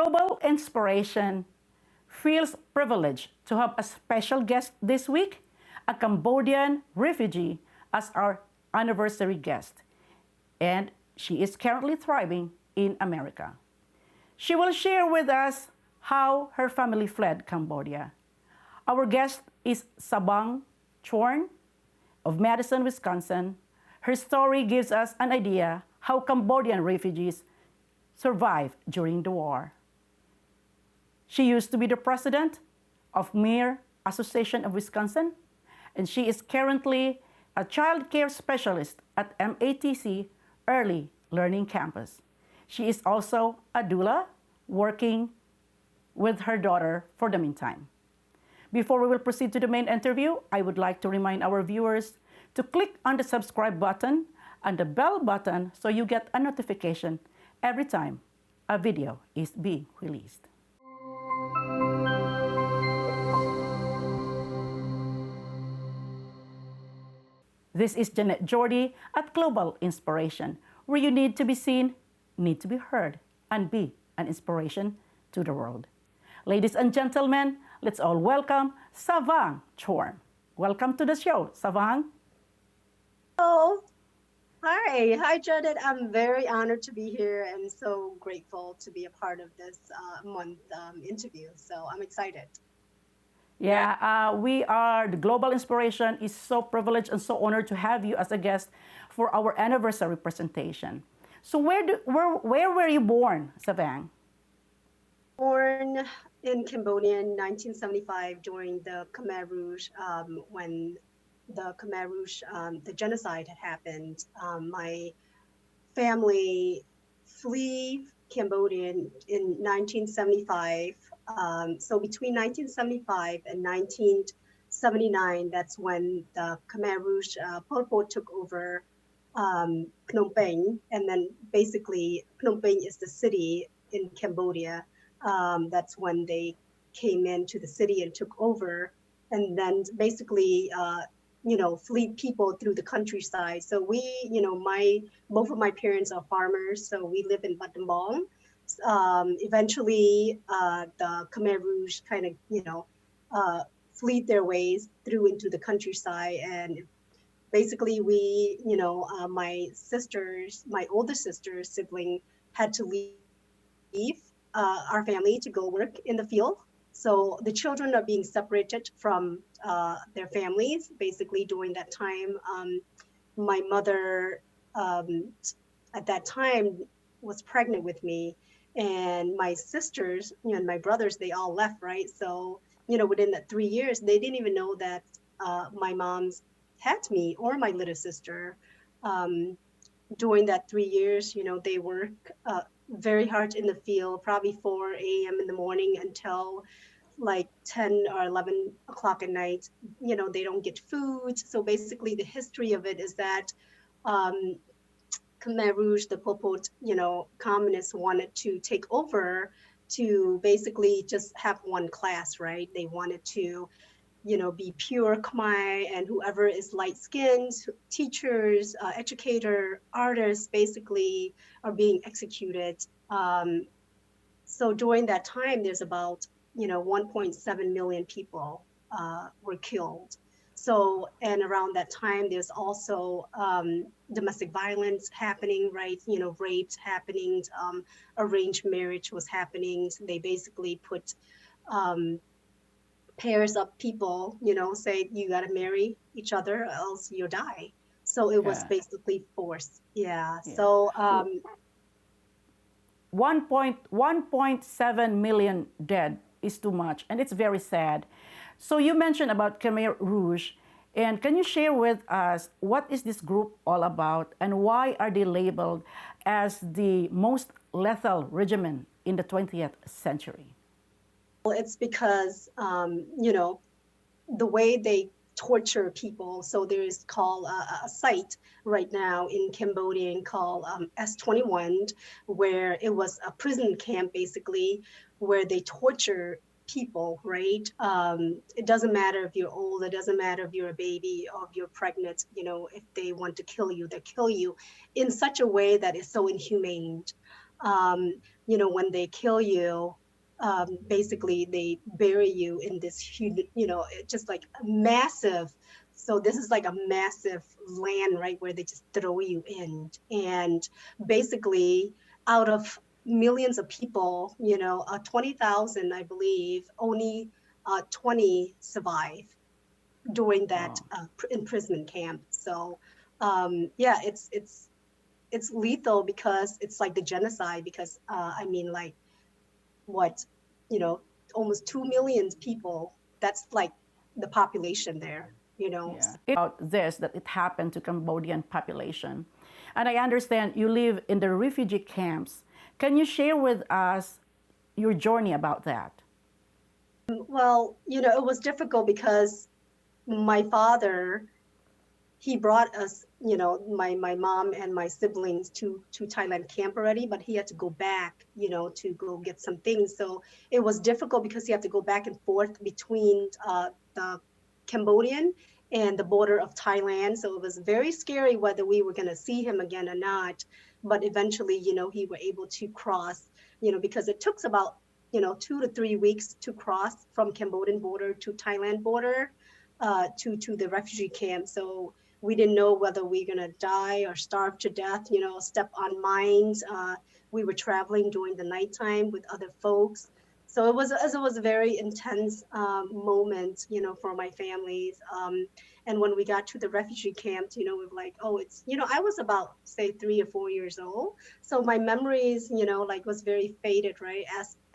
Global Inspiration feels privileged to have a special guest this week, a Cambodian refugee, as our anniversary guest. And she is currently thriving in America. She will share with us how her family fled Cambodia. Our guest is Savang Chhorm of Madison, Wisconsin. Her story gives us an idea how Cambodian refugees survived during the war. She used to be the president of Khmer Association of Wisconsin, and she is currently a child care specialist at MATC Early Learning Campus. She is also a doula working with her daughter for the meantime. Before we will proceed to the main interview, I would like to remind our viewers to click on the subscribe button and the bell button so you get a notification every time a video is being released. This is Jeanette Jordy at Global Inspiration, where you need to be seen, need to be heard, and be an inspiration to the world. Ladies and gentlemen, let's all welcome Savang Chhorm. Welcome to the show, Savang. Hello. Hi, Janet. I'm very honored to be here and so grateful to be a part of this month interview. So I'm excited. We are, the Global Inspiration is so privileged and so honored to have you as a guest for our anniversary presentation. So where were you born, Savang? Born in Cambodia in 1975 during the Khmer Rouge, when the Khmer Rouge, the genocide had happened. My family flee Cambodia in 1975. So between 1975 and 1979, that's when the Khmer Rouge, Pol Pot took over Phnom Penh, and then basically Phnom Penh is the city in Cambodia. That's when they came into the city and took over, and then basically fleet people through the countryside. So we, both of my parents are farmers, so we live in Battambang. Eventually, the Khmer Rouge kind of, fleet their ways through into the countryside, and basically we, my older sister's sibling had to leave our family to go work in the field. So the children are being separated from their families. Basically, during that time, my mother at that time was pregnant with me, and my sisters and my brothers, they all left, right? So, within that 3 years, they didn't even know that my mom's had me or my little sister. During that 3 years, they work very hard in the field, probably 4 a.m. in the morning until like 10 or 11 o'clock at night. They don't get food. So basically the history of it is that Khmer Rouge, the Pol Pot, communists wanted to take over to basically just have one class, right? They wanted to, be pure Khmer, and whoever is light-skinned, teachers, educator, artists, basically are being executed. So during that time, there's about 1.7 million people were killed. So, and around that time, there's also domestic violence happening, right? Rapes happening, arranged marriage was happening. So they basically put pairs of people, say you got to marry each other, or else you'll die. So it was basically forced. So 1.7 million dead is too much, and it's very sad. So you mentioned about Khmer Rouge, and can you share with us what is this group all about, and why are they labeled as the most lethal regime in the 20th century? Well, it's because, the way they torture people. So there is called a site right now in Cambodia called S21, where it was a prison camp, basically, where they torture people, right? It doesn't matter if you're old, it doesn't matter if you're a baby or if you're pregnant, if they want to kill you, they kill you in such a way that is so inhumane. when they kill you, basically they bury you in this huge, just like a massive. So this is like a massive land, right, where they just throw you in, and basically out of millions of people, 20,000, I believe, only 20 survive during that Wow. imprisonment camp. So yeah, it's lethal because it's like the genocide. Because I mean, like what, you know, almost 2 million people. That's like the population there. Yeah. About this, that it happened to Cambodian population. And I understand you live in the refugee camps. Can you share with us your journey about that? Well, it was difficult because my father, he brought us, my mom and my siblings to Thailand camp already, but he had to go back, to go get some things. So it was difficult because he had to go back and forth between the Cambodian and the border of Thailand. So it was very scary whether we were going to see him again or not. But eventually, he were able to cross, because it took about 2 to 3 weeks to cross from Cambodian border to Thailand border, to the refugee camp. So we didn't know whether we are going to die or starve to death, step on mines. We were traveling during the nighttime with other folks. So it was a very intense moment, for my families. And when we got to the refugee camp, we were like, oh, I was about, say, 3 or 4 years old. So my memories, like was very faded, right?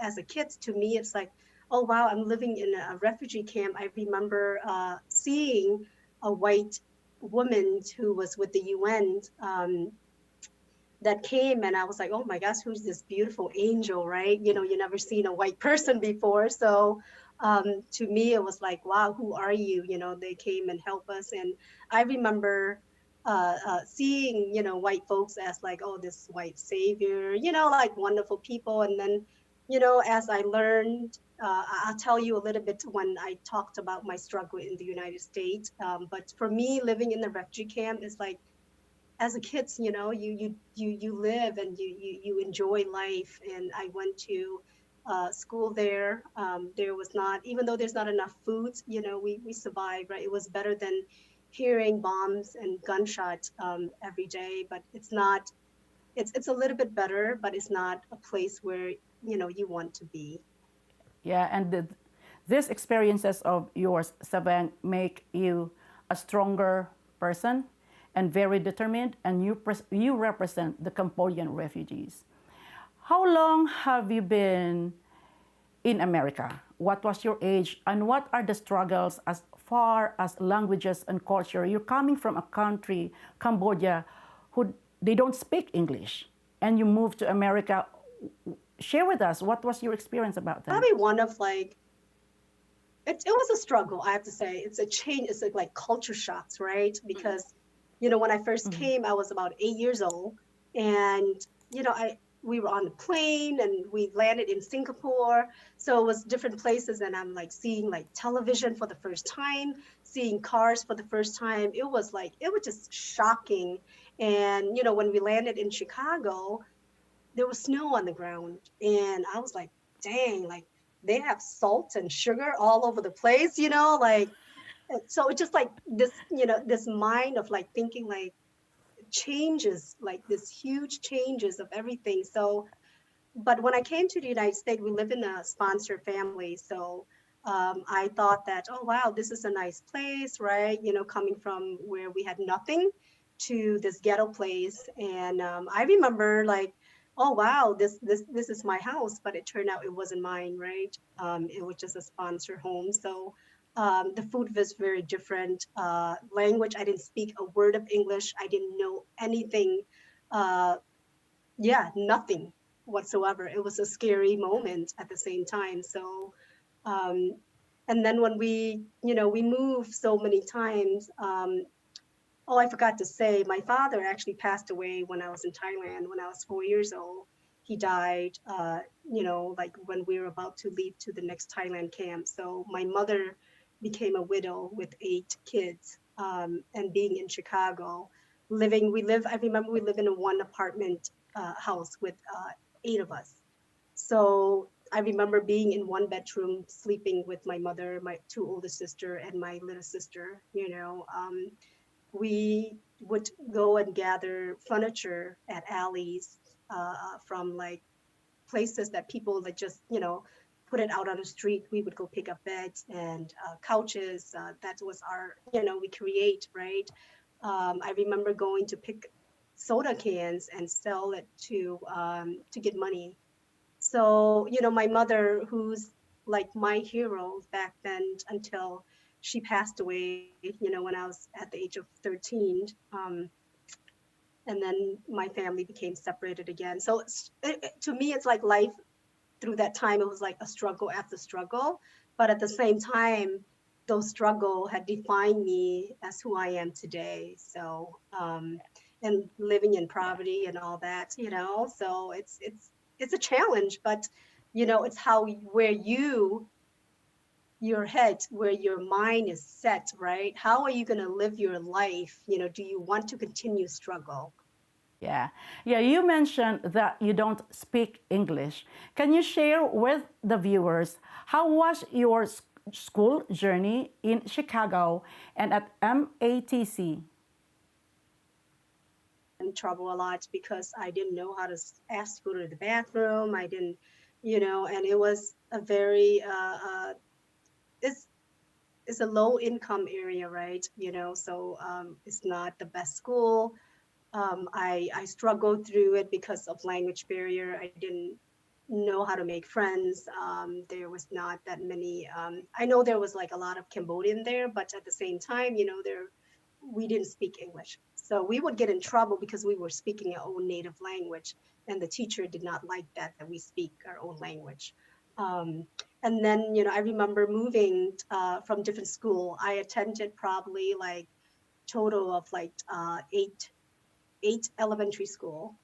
As a kid, to me, it's like, oh, wow, I'm living in a refugee camp. I remember seeing a white woman who was with the UN, that came, and I was like, oh my gosh, who's this beautiful angel, right? You never seen a white person before. So to me, it was like, wow, who are you? They came and helped us. And I remember seeing, white folks as like, oh, this white savior, like wonderful people. And then, as I learned, I'll tell you a little bit when I talked about my struggle in the United States. But for me, living in the refugee camp is like, as a kid, you live and you enjoy life. And I went to school there. There was not, even though there's not enough food, we survived, right? It was better than hearing bombs and gunshots every day. But it's not. It's a little bit better, but it's not a place where you want to be. Yeah, and these experiences of yours, Savang, make you a stronger person and very determined, and you represent the Cambodian refugees. How long have you been in America? What was your age, and what are the struggles as far as languages and culture? You're coming from a country, Cambodia, who they don't speak English, and you moved to America. Share with us what was your experience about that. Probably one of like, it was a struggle, I have to say. It's a change. It's like culture shocks, right? Because, when I first came, I was about 8 years old, and we were on the plane and we landed in Singapore. So it was different places, and I'm like seeing like television for the first time, seeing cars for the first time. It was just shocking. And when we landed in Chicago, there was snow on the ground, and I was like, dang, like they have salt and sugar all over the place, like. So it's just like this mind of like thinking like changes, like this huge changes of everything. So but when I came to the United States, we live in a sponsor family. So I thought that, oh, wow, this is a nice place, right? Coming from where we had nothing to this ghetto place. And I remember like, oh, wow, this is my house. But it turned out it wasn't mine, right? It was just a sponsor home. So the food was very different. Language, I didn't speak a word of English. I didn't know anything. Uh, yeah, nothing whatsoever. It was a scary moment at the same time. So um and then when we moved so many times. Oh, I forgot to say, my father actually passed away when I was in Thailand when I was 4 years old. He died like when we were about to leave to the next Thailand camp. So my mother became a widow with 8 kids, and being in Chicago, I remember we live in a one apartment house with 8 of us. So I remember being in one bedroom, sleeping with my mother, my two older sister, and my little sister. We would go and gather furniture at alleys from like places that people that just put it out on the street. We would go pick up beds and couches. That was our we create, right. I remember going to pick soda cans and sell it to get money. So my mother, who's like my hero back then until she passed away, when I was at the age of 13. And then my family became separated again. So to me, it's like life through that time. It was like a struggle after struggle. But at the same time, those struggle had defined me as who I am today. So, and living in poverty and all that, so it's a challenge, but it's how where your head, where your mind is set, right? How are you going to live your life? Do you want to continue struggle? Yeah. Yeah, you mentioned that you don't speak English. Can you share with the viewers how was your school journey in Chicago and at MATC? In trouble a lot because I didn't know how to ask to go to the bathroom. I didn't, and it was a very it's it's a low income area, right? So it's not the best school. I struggled through it because of language barrier. I didn't know how to make friends. There was not that many. I know there was like a lot of Cambodian there, but at the same time, there we didn't speak English. So we would get in trouble because we were speaking our own native language, and the teacher did not like that we speak our own language. Um, and then, I remember moving from different school. I attended probably like total of like eight elementary school,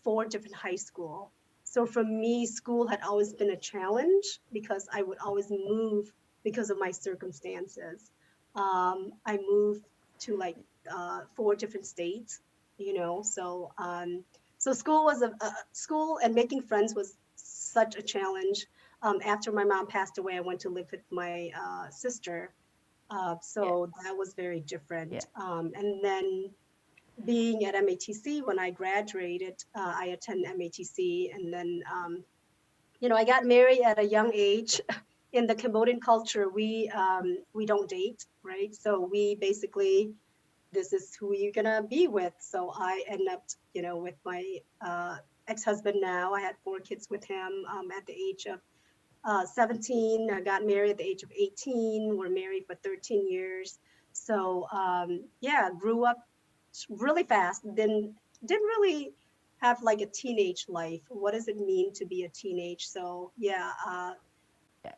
four different high school. So for me, school had always been a challenge because I would always move because of my circumstances. I moved to like four different states, so school and making friends was such a challenge. After my mom passed away, I went to live with my sister, Yeah. so that was very Yeah. different. And then being at MATC, when I graduated, I attended MATC, and then I got married at a young age. In the Cambodian culture, we don't date, right? So we basically, this is who you're gonna be with. So I ended up, with my ex-husband now. I had four kids with him at the age of 17. I got married at the age of 18. We're married for 13 years. So yeah, grew up really fast. Then didn't really have like a teenage life. What does it mean to be a teenage? So yeah,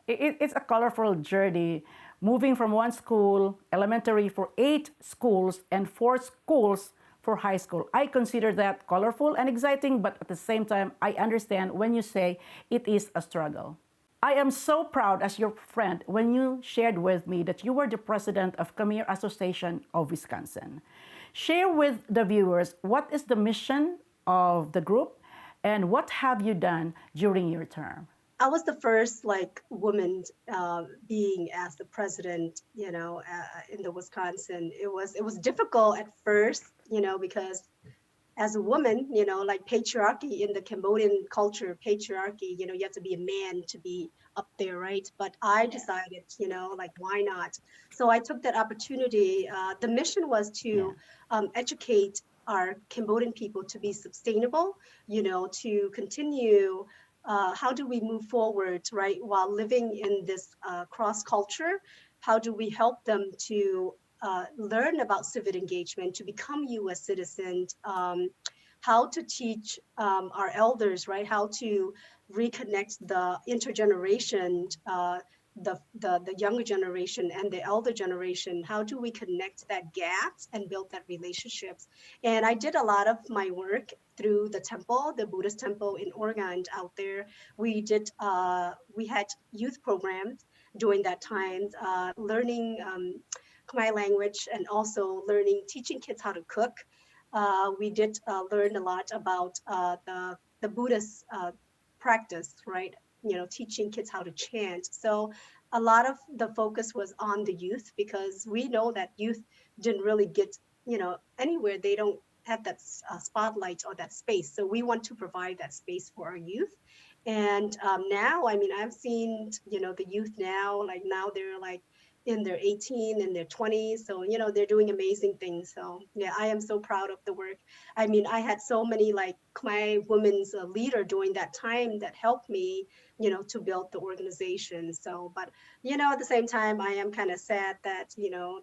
It's a colorful journey, moving from one school, elementary, for 8 schools and 4 schools for high school. I consider that colorful and exciting, but at the same time, I understand when you say it is a struggle. I am so proud as your friend when you shared with me that you were the president of Khmer Association of Wisconsin. Share with the viewers what is the mission of the group and what have you done during your term? I was the first like woman being as the president, in the Wisconsin. It was difficult at first, because as a woman, like patriarchy in the Cambodian culture, patriarchy, you have to be a man to be up there, right? But I decided, like, why not? So I took that opportunity. The mission was Yeah. to educate our Cambodian people to be sustainable, to continue. How do we move forward, right? While living in this cross culture, how do we help them to learn about civic engagement, to become U.S. citizens, how to teach our elders, right? How to reconnect the intergeneration, the younger generation and the elder generation. How do we connect that gaps and build that relationships? And I did a lot of my work through the temple, the Buddhist temple in Oregon out there. We had youth programs during that time, learning Khmer language and also teaching kids how to cook. We did learn a lot about the Buddhist practice, right? Teaching kids how to chant. So a lot of the focus was on the youth because we know that youth didn't really get, anywhere. They don't have that spotlight or that space. So we want to provide that space for our youth. And now, I mean, I've seen, the youth now, like now they're like in their 18 and their 20s. So, they're doing amazing things. So, yeah, I am so proud of the work. I mean, I had so many like Khmer women's leader during that time that helped me, to build the organization. So, but, at the same time, I am kind of sad that,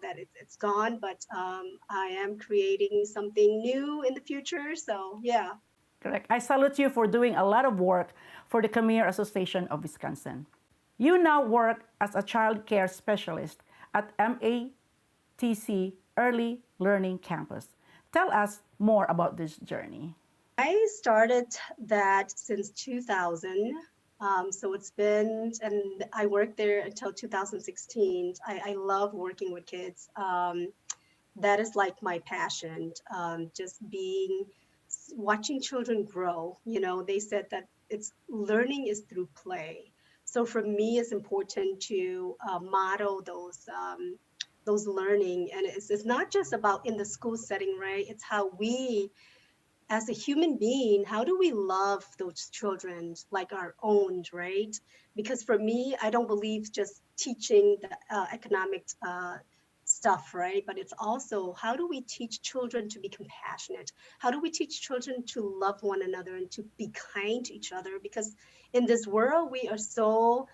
that it's gone, but I am creating something new in the future. So, yeah. Correct. I salute you for doing a lot of work for the Khmer Association of Wisconsin. You now work as a child care specialist at MATC Early Learning Campus. Tell us more about this journey. I started that since 2000. So it's been, and I worked there until 2016. I love working with kids. That is like my passion, just watching children grow. They said that it's learning is through play. So for me, it's important to model those learning, and it's not just about in the school setting, right? It's how we as a human being, how do we love those children like our own, right? Because for me, I don't believe just teaching the economic stuff, right? But it's also how do we teach children to be compassionate? How do we teach children to love one another and to be kind to each other? Because in this world, we are so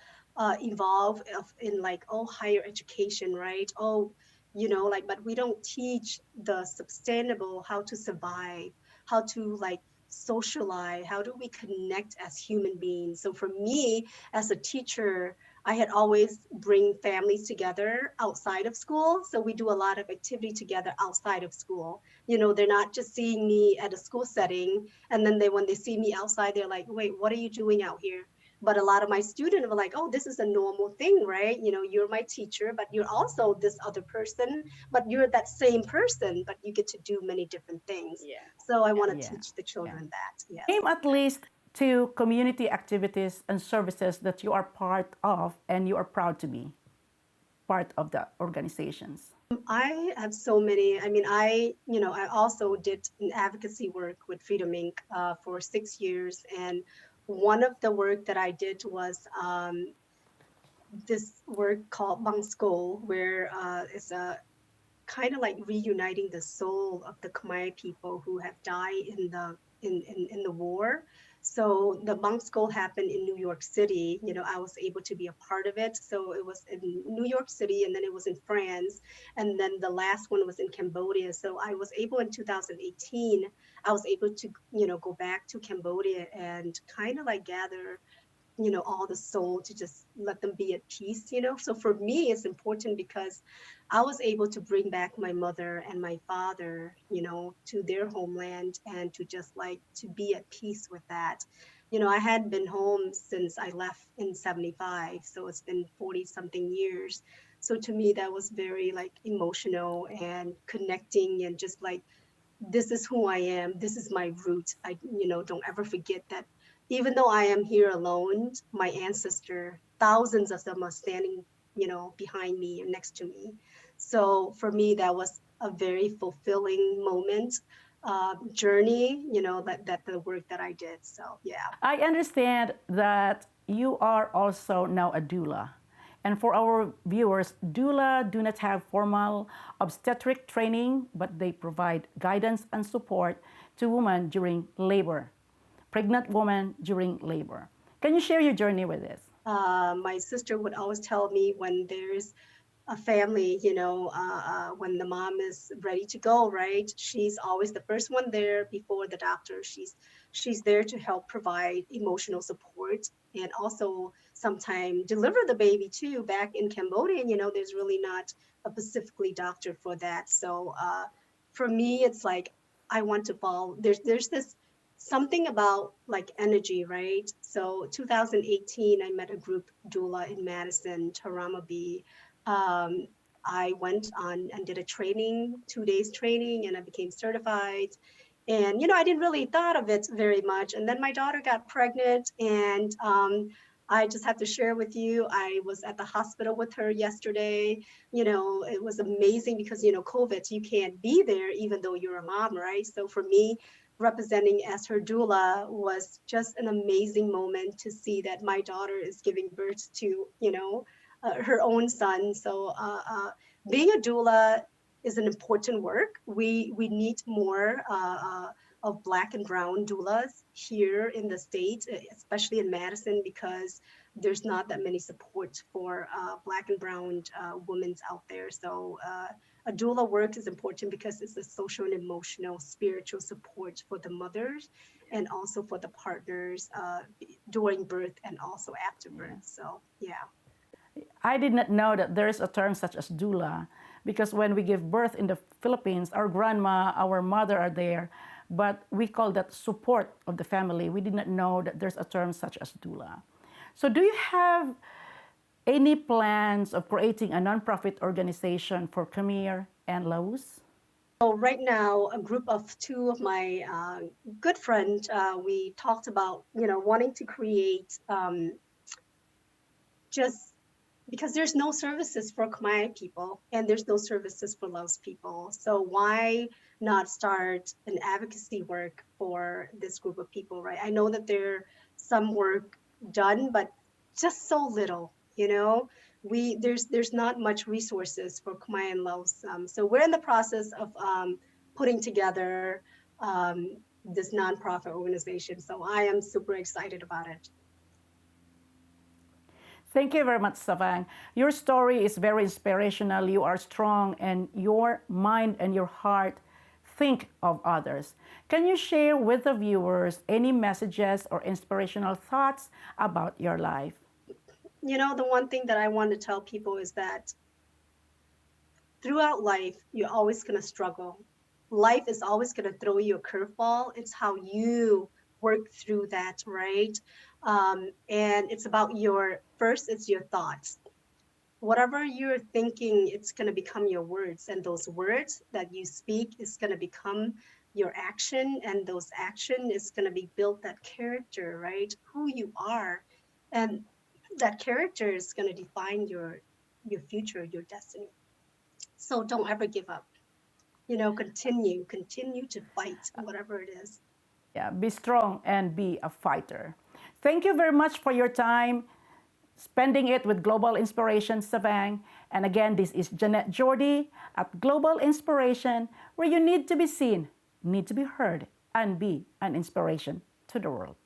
involved in like, oh, higher education, right? Oh, like, but we don't teach the sustainable, how to survive, how to like socialize, how do we connect as human beings. So for me as a teacher, I had always bring families together outside of school. So we do a lot of activity together outside of school. They're not just seeing me at a school setting and then when they see me outside, they're like, wait, what are you doing out here? But a lot of my students were like, oh, this is a normal thing, right? You're my teacher, but you're also this other person, but you're that same person, but you get to do many different things. Yeah. So I want to teach the children that. Yes. Name at least two community activities and services that you are part of and you are proud to be part of the organizations. I have so many. I mean, I also did an advocacy work with Freedom Inc. For 6 years, and one of the work that I did was this work called Bang Sko, where it's a kind of like reuniting the soul of the Khmer people who have died in the war. So the Bang School happened in New York City. I was able to be a part of it. So it was in New York City, and then it was in France, and then the last one was in Cambodia. So I was able in 2018. I was able to go back to Cambodia and kind of like gather all the soul to just let them be at peace. So for me it's important because I was able to bring back my mother and my father to their homeland and to just like to be at peace with that. I hadn't been home since I left in 75, so it's been 40 something years. So to me that was very like emotional and connecting, and just like, this is who I am, this is my root. I don't ever forget that even though I am here alone, my ancestor, thousands of them are standing, behind me and next to me. So for me, that was a very fulfilling moment, journey, that the work that I did. So, yeah. I understand that you are also now a doula. And for our viewers, doula do not have formal obstetric training, but they provide guidance and support to women during labor, pregnant women during labor. Can you share your journey with this? My sister would always tell me when there's a family, when the mom is ready to go, right? She's always the first one there before the doctor. She's there to help provide emotional support and also sometimes deliver the baby too. Back in Cambodia, there's really not a specifically doctor for that. So for me, it's like I want to follow. There's this something about like energy, right? So 2018, I met a group doula in Madison, Chhorm. I went on and did a training, 2 days training, and I became certified. And, I didn't really thought of it very much. And then my daughter got pregnant, and I just have to share with you, I was at the hospital with her yesterday. It was amazing because, COVID, you can't be there even though you're a mom, right? So for me, representing as her doula was just an amazing moment to see that my daughter is giving birth to, her own son. So being a doula is an important work. We need more of Black and Brown doulas here in the States, especially in Madison, because there's not that many support for Black and Brown women out there. So a doula work is important because it's a social and emotional, spiritual support for the mothers and also for the partners during birth and also after birth. So yeah. I did not know that there is a term such as doula, because when we give birth in the Philippines, our grandma, our mother are there, but we call that support of the family. We did not know that there's a term such as doula. So do you have any plans of creating a nonprofit organization for Khmer and Laos? So right now, a group of two of my good friends, we talked about, wanting to create just because there's no services for Khmer people and there's no services for Laos people. So why not start an advocacy work for this group of people, right? I know that there's some work done, but just so little, there's not much resources for Khmer and Laos. So we're in the process of putting together this nonprofit organization. So I am super excited about it. Thank you very much, Savang. Your story is very inspirational. You are strong, and your mind and your heart think of others. Can you share with the viewers any messages or inspirational thoughts about your life? The one thing that I want to tell people is that throughout life, you're always going to struggle. Life is always going to throw you a curveball. It's how you work through that, right? And it's about it's your thoughts. Whatever you're thinking, it's going to become your words. And those words that you speak is going to become your action. And those action is going to be built that character, right? Who you are. And that character is going to define your future, your destiny. So don't ever give up. Continue to fight, whatever it is. Yeah, be strong and be a fighter. Thank you very much for your time spending it with Global Inspiration Savang. And again, this is Jeanette Jordy at Global Inspiration, where you need to be seen, need to be heard, and be an inspiration to the world.